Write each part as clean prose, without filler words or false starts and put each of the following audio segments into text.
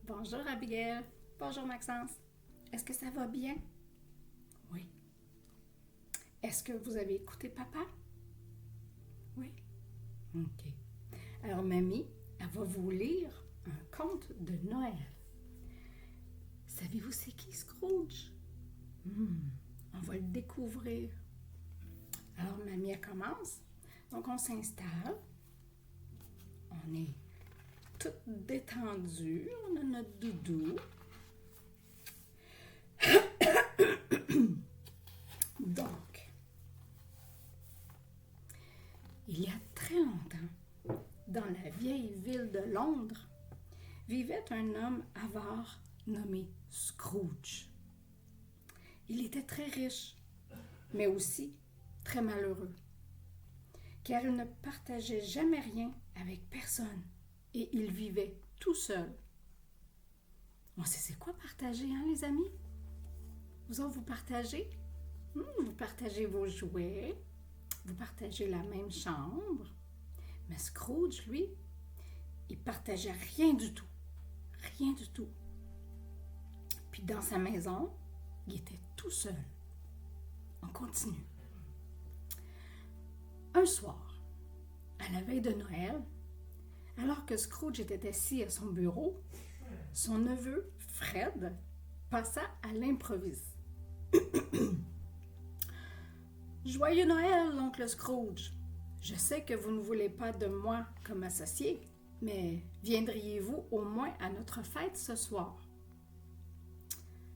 Bonjour Abigail. Bonjour Maxence. Est-ce que ça va bien? Oui. Est-ce que vous avez écouté papa? Oui. OK. Alors mamie, elle va vous lire un conte de Noël. Savez-vous c'est qui Scrooge? On va le découvrir. Alors mamie, elle commence. Donc on s'installe. On est toutes détendues. On a notre doudou. Donc, il y a très longtemps, dans la vieille ville de Londres, vivait un homme avare nommé Scrooge. Il était très riche, mais aussi très malheureux, car il ne partageait jamais rien avec personne et il vivait tout seul. On sait c'est quoi partager, hein, les amis? Vous autres, vous partagez? Vous partagez vos jouets, vous partagez la même chambre. Mais Scrooge, lui, il partageait rien du tout. Rien du tout. Puis dans sa maison, il était tout seul. On continue. Un soir, à la veille de Noël, alors que Scrooge était assis à son bureau, son neveu, Fred, passa à l'improviste. Joyeux Noël, oncle Scrooge. Je sais que vous ne voulez pas de moi comme associé, mais viendriez-vous au moins à notre fête ce soir?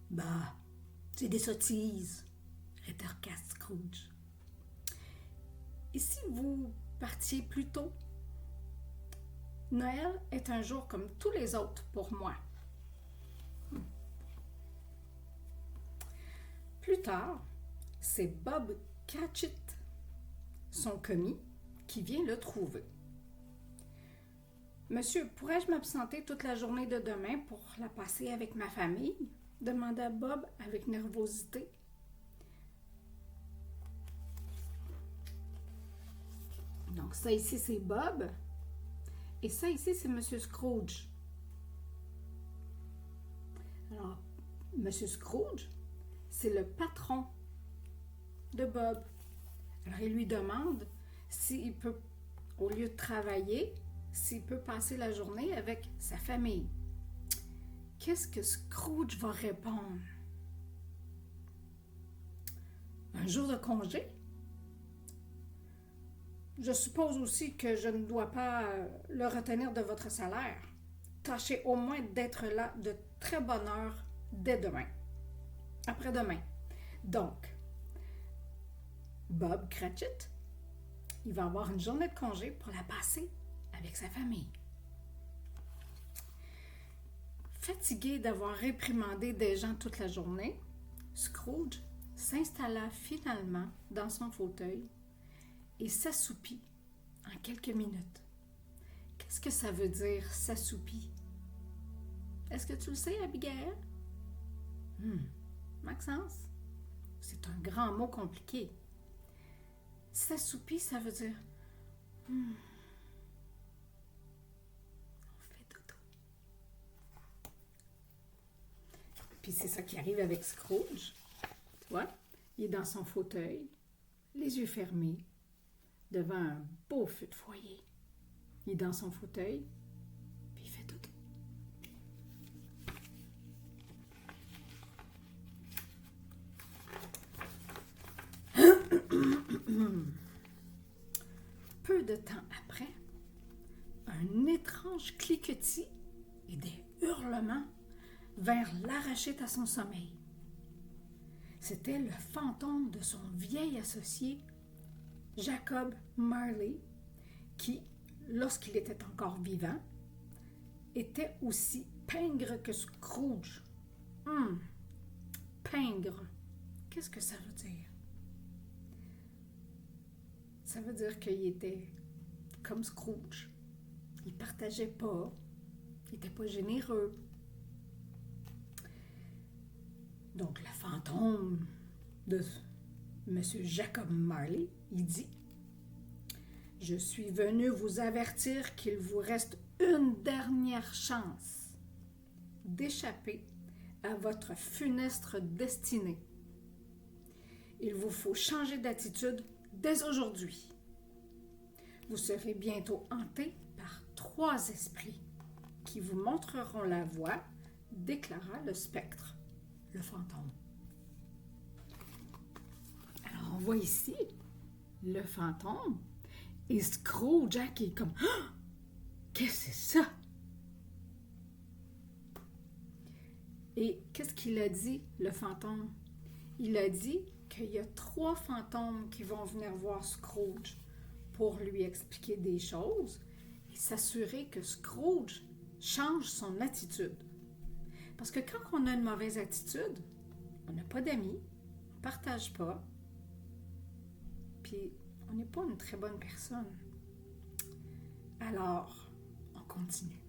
Bah, c'est des sottises, rétorqua Scrooge. Et si vous partiez plus tôt? Noël est un jour comme tous les autres pour moi. Plus tard, c'est Bob Cratchit, son commis, qui vient le trouver. « Monsieur, pourrais-je m'absenter toute la journée de demain pour la passer avec ma famille? » demanda Bob avec nervosité. Donc ça ici, c'est Bob. Et ça ici, c'est Monsieur Scrooge. Alors, Monsieur Scrooge, c'est le patron de Bob. Alors, il lui demande s'il peut, au lieu de travailler, s'il peut passer la journée avec sa famille. Qu'est-ce que Scrooge va répondre? Un jour de congé? Je suppose aussi que je ne dois pas le retenir de votre salaire. Tâchez au moins d'être là de très bonne heure dès demain. Après-demain. Donc, Bob Cratchit, il va avoir une journée de congé pour la passer avec sa famille. Fatigué d'avoir réprimandé des gens toute la journée, Scrooge s'installa finalement dans son fauteuil et s'assoupit en quelques minutes. Qu'est-ce que ça veut dire, s'assoupit? Est-ce que tu le sais, Abigail? Maxence? C'est un grand mot compliqué. S'assoupit, ça veut dire on fait dodo. Puis c'est ça qui arrive avec Scrooge. Tu vois? Il est dans son fauteuil, les yeux fermés, devant un beau feu de foyer. Il est dans son fauteuil, puis il fait dodo. Peu de temps après, un étrange cliquetis et des hurlements vinrent l'arracher à son sommeil. C'était le fantôme de son vieil associé, Jacob Marley, qui, lorsqu'il était encore vivant, était aussi pingre que Scrooge. Pingre, qu'est-ce que ça veut dire? Ça veut dire qu'il était comme Scrooge. Il ne partageait pas, il n'était pas généreux. Donc, le fantôme de M. Jacob Marley, il dit « Je suis venu vous avertir qu'il vous reste une dernière chance. d'échapper à votre funeste destinée. Il vous faut changer d'attitude dès aujourd'hui. Vous serez bientôt hanté par 3 esprits qui vous montreront la voie, déclara le spectre, le fantôme. Alors, on voit ici le fantôme et Scrooge qui est comme ah! Qu'est-ce que c'est ça? Et qu'est-ce qu'il a dit, le fantôme? Il a dit qu'il y a 3 fantômes qui vont venir voir Scrooge pour lui expliquer des choses et s'assurer que Scrooge change son attitude. Parce que quand on a une mauvaise attitude, on n'a pas d'amis, on ne partage pas, puis on n'est pas une très bonne personne. Alors, on continue.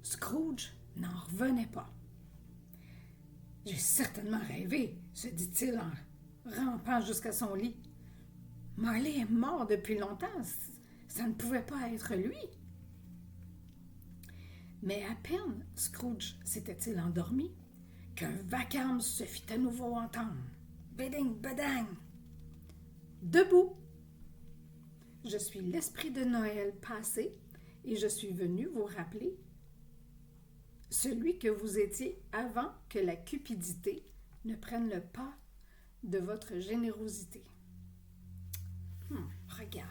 Scrooge n'en revenait pas. J'ai certainement rêvé, se dit-il en rampant jusqu'à son lit. Marley est mort depuis longtemps. Ça ne pouvait pas être lui. Mais à peine Scrooge s'était-il endormi qu'un vacarme se fit à nouveau entendre. Béding, béding. Debout. Je suis l'esprit de Noël passé et je suis venu vous rappeler celui que vous étiez avant que la cupidité ne prenne le pas de votre générosité. Regarde.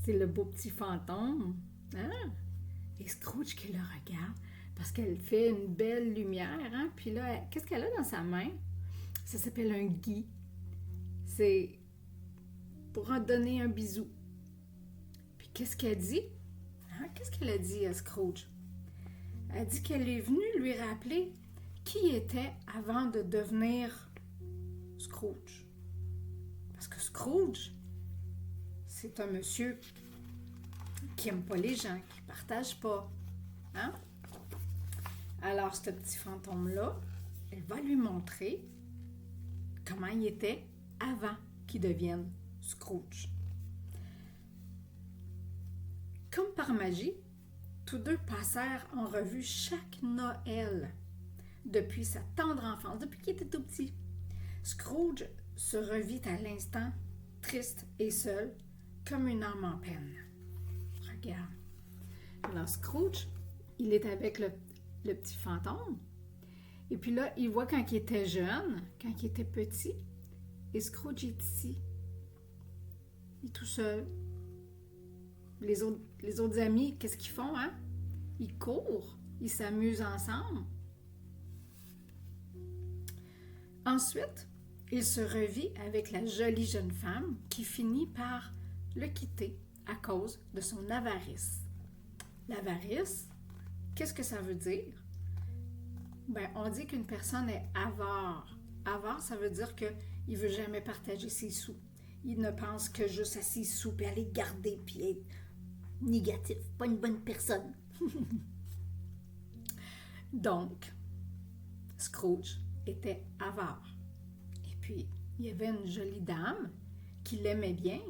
C'est le beau petit fantôme. Hein? Et Scrooge qui le regarde parce qu'elle fait une belle lumière. Hein? Puis là, qu'est-ce qu'elle a dans sa main? Ça s'appelle un gui. C'est pour en donner un bisou. Puis qu'est-ce qu'elle dit? Hein? Qu'est-ce qu'elle a dit à Scrooge? Elle dit qu'elle est venue lui rappeler qui était avant de devenir Scrooge. Parce que Scrooge, c'est un monsieur qui n'aime pas les gens, qui ne partage pas. Hein? Alors, ce petit fantôme-là, elle va lui montrer comment il était avant qu'il devienne Scrooge. Comme par magie, tous deux passèrent en revue chaque Noël depuis sa tendre enfance, depuis qu'il était tout petit. Scrooge se revit à l'instant, triste et seul, comme une âme en peine. Regarde. Alors Scrooge, il est avec le petit fantôme. Et puis là, il voit quand il était jeune, quand il était petit. Et Scrooge est ici. Il est tout seul. Les autres amis, qu'est-ce qu'ils font, hein? Ils courent, ils s'amusent ensemble. Ensuite, il se revit avec la jolie jeune femme qui finit par le quitter à cause de son avarice. L'avarice, qu'est-ce que ça veut dire? On dit qu'une personne est avare. Avare, ça veut dire qu'il ne veut jamais partager ses sous. Il ne pense que juste à ses sous, puis à les garder, puis être négatif, pas une bonne personne. Donc, Scrooge était avare. Et puis, il y avait une jolie dame qui l'aimait bien,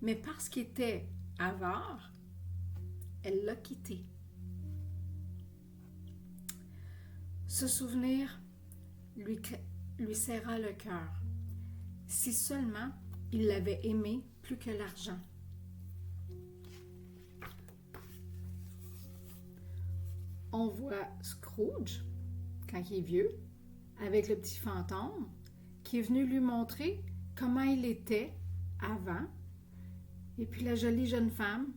mais parce qu'il était avare, elle l'a quitté. Ce souvenir lui serra le cœur. Si seulement il l'avait aimé plus que l'argent. On voit Scrooge, quand il est vieux, avec le petit fantôme, qui est venu lui montrer comment il était avant, et puis la jolie jeune femme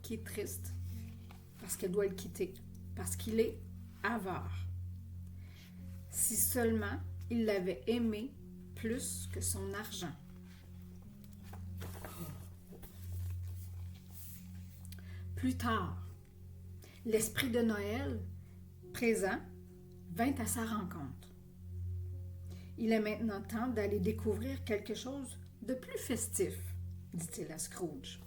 qui est triste parce qu'elle doit le quitter, parce qu'il est avare. Si seulement il l'avait aimé plus que son argent. Plus tard, l'esprit de Noël, présent, vint à sa rencontre. Il est maintenant temps d'aller découvrir quelque chose de plus festif, dit-il à Scrooge.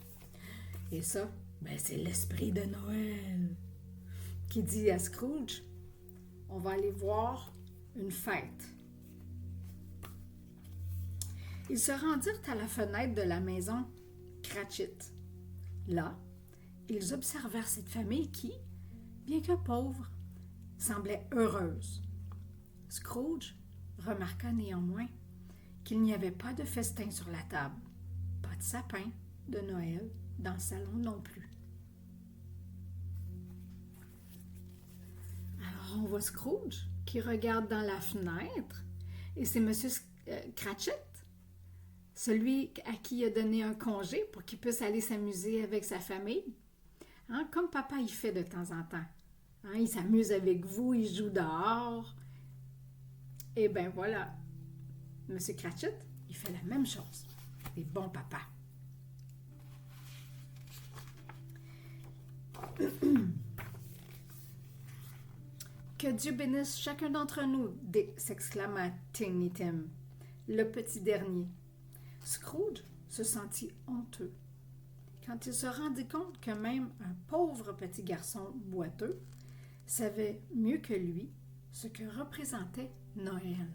Et ça, c'est l'esprit de Noël qui dit à Scrooge, on va aller voir une fête. Ils se rendirent à la fenêtre de la maison Cratchit. Là, ils observèrent cette famille qui, bien que pauvre, semblait heureuse. Scrooge remarqua néanmoins qu'il n'y avait pas de festin sur la table, pas de sapin de Noël dans le salon non plus. Alors on voit Scrooge qui regarde dans la fenêtre et c'est M. Cratchit, celui à qui il a donné un congé pour qu'il puisse aller s'amuser avec sa famille. Hein, comme papa il fait de temps en temps. Hein, il s'amuse avec vous, il joue dehors. Et bien voilà, M. Cratchit, il fait la même chose. Des bons papas. Que Dieu bénisse chacun d'entre nous, s'exclama Tiny Tim, le petit dernier. Scrooge se sentit honteux quand il se rendit compte que même un pauvre petit garçon boiteux savait mieux que lui ce que représentait Noël.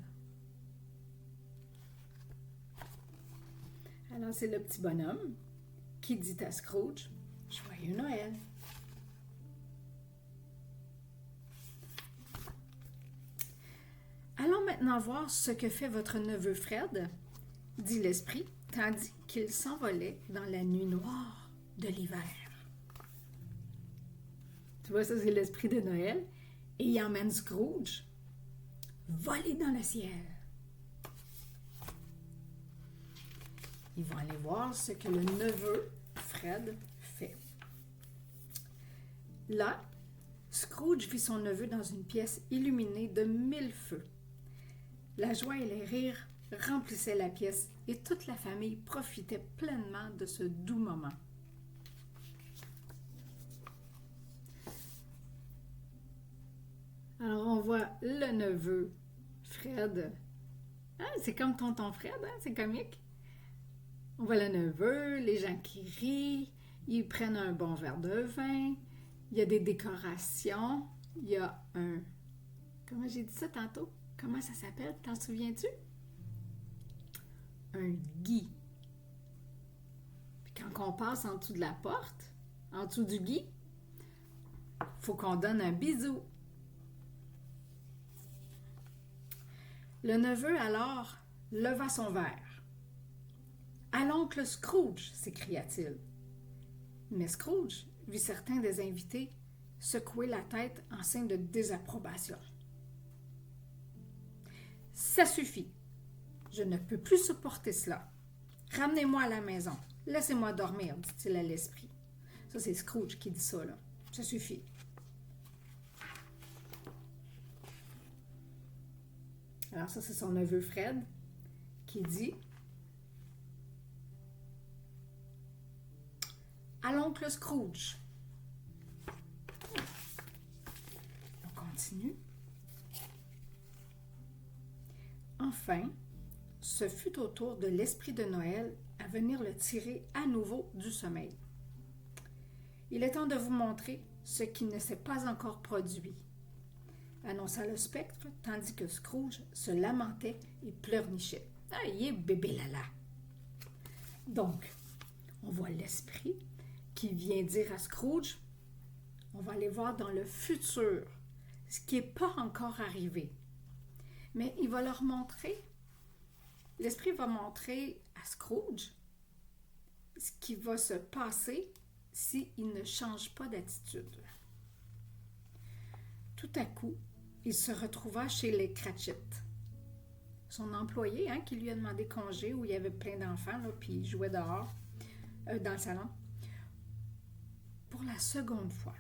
Alors c'est le petit bonhomme qui dit à Scrooge « Joyeux Noël ». Allons maintenant voir ce que fait votre neveu Fred, dit l'esprit, tandis qu'il s'envolait dans la nuit noire de l'hiver. Tu vois, ça c'est l'esprit de Noël, et il emmène Scrooge voler dans le ciel. Ils vont aller voir ce que le neveu Fred fait. Là, Scrooge vit son neveu dans une pièce illuminée de 1000 feux. La joie et les rires remplissaient la pièce et toute la famille profitait pleinement de ce doux moment. Alors, on voit le neveu Fred. Hein, c'est comme tonton Fred, hein? C'est comique. On voit le neveu, les gens qui rient, ils prennent un bon verre de vin, il y a des décorations, il y a un... Comment j'ai dit ça tantôt? Comment ça s'appelle? T'en souviens-tu? Un gui. Puis quand on passe en dessous de la porte, en dessous du gui, il faut qu'on donne un bisou. Le neveu, alors, leva son verre. « À l'oncle Scrooge !» s'écria-t-il. Mais Scrooge vit certains des invités secouer la tête en signe de désapprobation. « Ça suffit. Je ne peux plus supporter cela. Ramenez-moi à la maison. Laissez-moi dormir, dit-il à l'esprit. » Ça, c'est Scrooge qui dit ça, là. Ça suffit. Alors ça, c'est son neveu Fred qui dit « À l'oncle Scrooge. » On continue. Enfin, ce fut au tour de l'esprit de Noël à venir le tirer à nouveau du sommeil. Il est temps de vous montrer ce qui ne s'est pas encore produit, annonça le spectre, tandis que Scrooge se lamentait et pleurnichait. « Ah, il est bébé Lala! » Donc, on voit l'esprit qui vient dire à Scrooge, on va aller voir dans le futur, ce qui n'est pas encore arrivé. Mais il va leur montrer, l'esprit va montrer à Scrooge ce qui va se passer s'il ne change pas d'attitude. Tout à coup, il se retrouva chez les Cratchit. Son employé, qui lui a demandé congé, où il y avait plein d'enfants, là, puis il jouait dehors, dans le salon. Pour la seconde fois,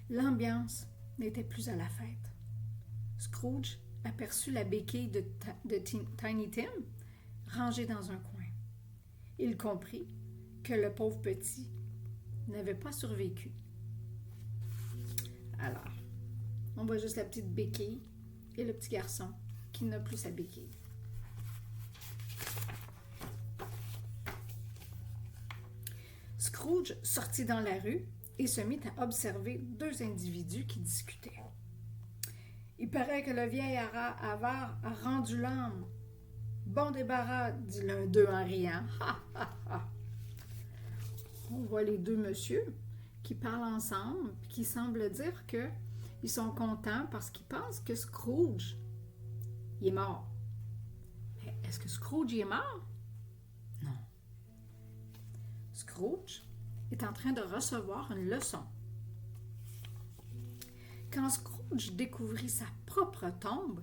l'ambiance n'était plus à la fête. Scrooge aperçut la béquille de Tiny Tim rangée dans un coin. Il comprit que le pauvre petit n'avait pas survécu. Alors, on voit juste la petite béquille et le petit garçon qui n'a plus sa béquille. Scrooge sortit dans la rue et se mit à observer deux individus qui discutaient. « Il paraît que le vieil avare a rendu l'âme. Bon débarras, dit l'un d'eux en riant. Ha, ha, ha. » On voit les deux messieurs qui parlent ensemble, puis qui semblent dire qu'ils sont contents parce qu'ils pensent que Scrooge, il est mort. Mais est-ce que Scrooge est mort? Non. Scrooge est en train de recevoir une leçon. Quand Scrooge découvrit sa propre tombe,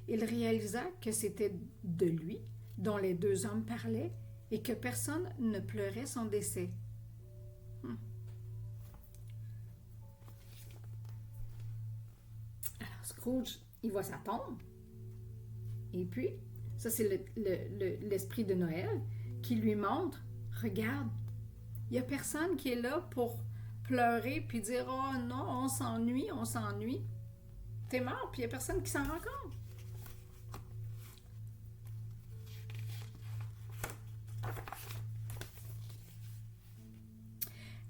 il réalisa que c'était de lui dont les deux hommes parlaient et que personne ne pleurait son décès. Alors Scrooge, il voit sa tombe. Et puis, ça c'est l'esprit de Noël qui lui montre, regarde, il n'y a personne qui est là pour pleurer puis dire « Oh non, on s'ennuie, on s'ennuie. » T'es mort puis il n'y a personne qui s'en rend compte.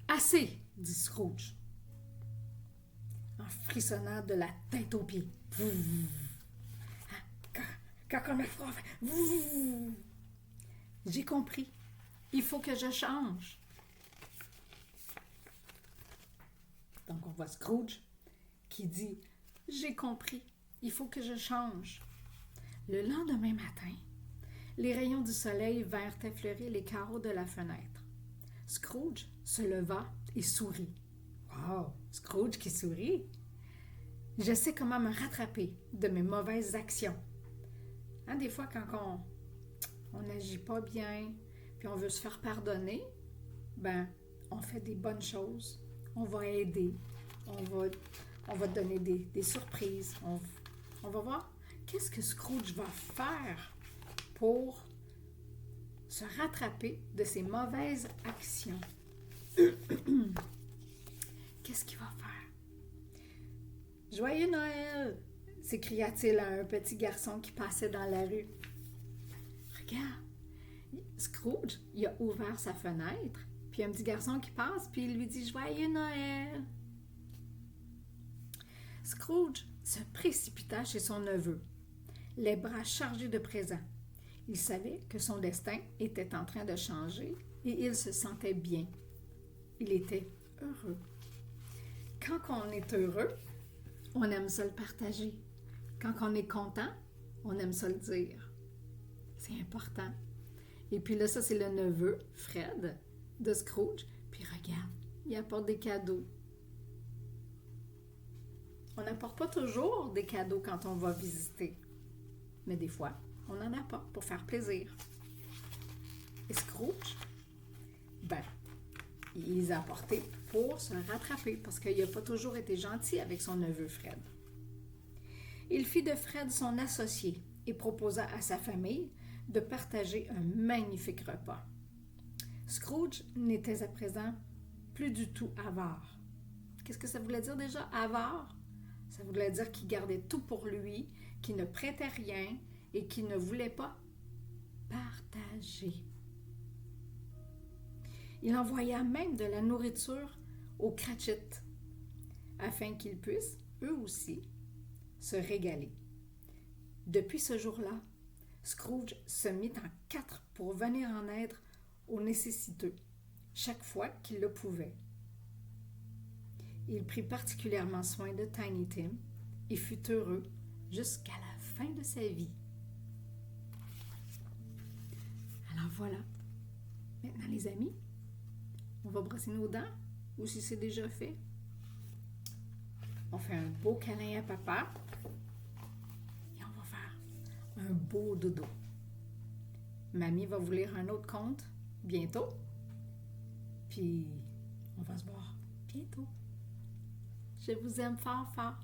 Assez, dit Scrooge, en frissonnant de la tête aux pieds. Quand on a froid, j'ai compris. Il faut que je change. Donc, on voit Scrooge qui dit « J'ai compris, il faut que je change. » Le lendemain matin, les rayons du soleil vinrent effleurer les carreaux de la fenêtre. Scrooge se leva et sourit. Wow! Scrooge qui sourit! Je sais comment me rattraper de mes mauvaises actions. Hein, des fois, quand on n'agit pas bien, puis on veut se faire pardonner, ben, on fait des bonnes choses. On va aider. On va donner des surprises. On va voir qu'est-ce que Scrooge va faire pour se rattraper de ses mauvaises actions. Qu'est-ce qu'il va faire? « Joyeux Noël! » s'écria-t-il à un petit garçon qui passait dans la rue. Regarde, Scrooge, il a ouvert sa fenêtre, puis un petit garçon qui passe, puis il lui dit « Joyeux Noël! » Scrooge se précipita chez son neveu, les bras chargés de présents. Il savait que son destin était en train de changer et il se sentait bien. Il était heureux. Quand on est heureux, on aime ça le partager. Quand on est content, on aime ça le dire. C'est important. Et puis là, ça, c'est le neveu, Fred, de Scrooge. Puis regarde, il apporte des cadeaux. On n'apporte pas toujours des cadeaux quand on va visiter. Mais des fois, on en apporte pour faire plaisir. Et Scrooge, ben, il les a apportés pour se rattraper parce qu'il n'a pas toujours été gentil avec son neveu Fred. Il fit de Fred son associé et proposa à sa famille de partager un magnifique repas. Scrooge n'était à présent plus du tout avare. Qu'est-ce que ça voulait dire déjà, avare? Ça voulait dire qu'il gardait tout pour lui, qu'il ne prêtait rien et qu'il ne voulait pas partager. Il envoya même de la nourriture aux Cratchit afin qu'ils puissent, eux aussi, se régaler. Depuis ce jour-là, Scrooge se mit en quatre pour venir en aide aux nécessiteux, chaque fois qu'il le pouvait. Il prit particulièrement soin de Tiny Tim et fut heureux jusqu'à la fin de sa vie. Alors voilà. Maintenant, les amis, on va brosser nos dents, ou si c'est déjà fait, on fait un beau câlin à papa et on va faire un beau dodo. Mamie va vous lire un autre conte bientôt, puis on va se voir bientôt. Je vous aime fort, fort.